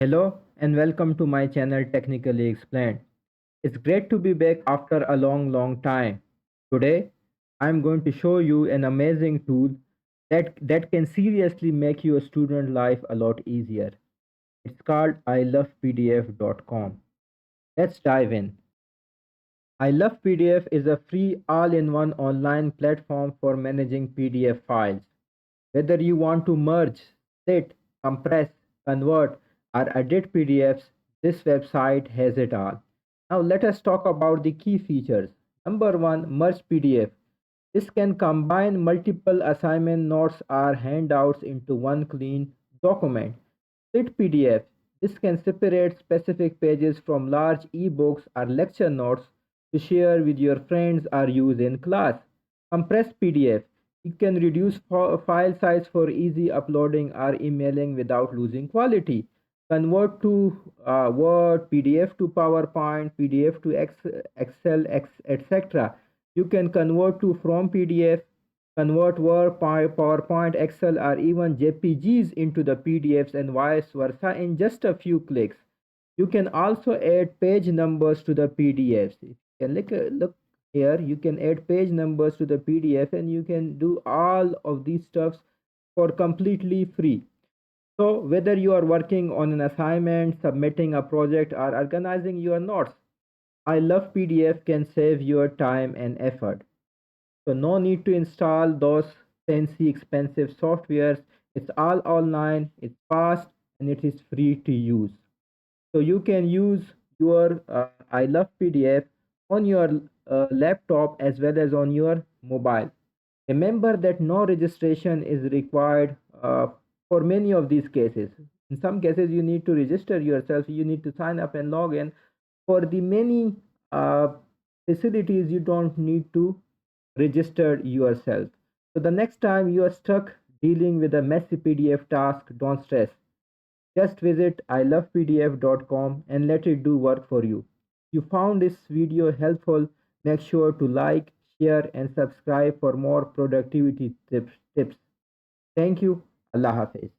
Hello and welcome to my channel Technically Explained. It's great to be back after a long time. Today, I'm going to show you an amazing tool that can seriously make your student life a lot easier. It's called iLovePDF.com. Let's dive in. iLovePDF is a free all-in-one online platform for managing PDF files. Whether you want to merge, split, compress, convert, or edit PDFs, this website has it all. Now let us talk about the key features. Number one, merge PDF. This can combine multiple assignment notes or handouts into one clean document. Split PDF. This can separate specific pages from large ebooks or lecture notes to share with your friends or use in class. Compressed PDF. You can reduce file size for easy uploading or emailing without losing quality. Convert to Word, PDF to PowerPoint, PDF to Excel, etc. You can convert to from PDF, convert Word, PowerPoint, Excel, or even JPGs into the PDFs and vice versa in just a few clicks. You can also add page numbers to the PDFs. If you can look here, you can add page numbers to the PDF and you can do all of these stuffs for completely free. So whether you are working on an assignment, submitting a project, or organizing your notes, I Love PDF can save your time and effort. So no need to install those fancy expensive softwares. It's all online, it's fast, and it is free to use. So you can use your I Love PDF on your laptop as well as on your mobile. Remember that no registration is required for many of these cases. In some cases, you need to register yourself, you need to sign up and log in. For the many facilities, you don't need to register yourself. So the next time you are stuck dealing with a messy PDF task, don't stress. Just visit ilovepdf.com and let it do work for you. If you found this video helpful, make sure to like, share, and subscribe for more productivity tips. Thank you. Allah Hafiz.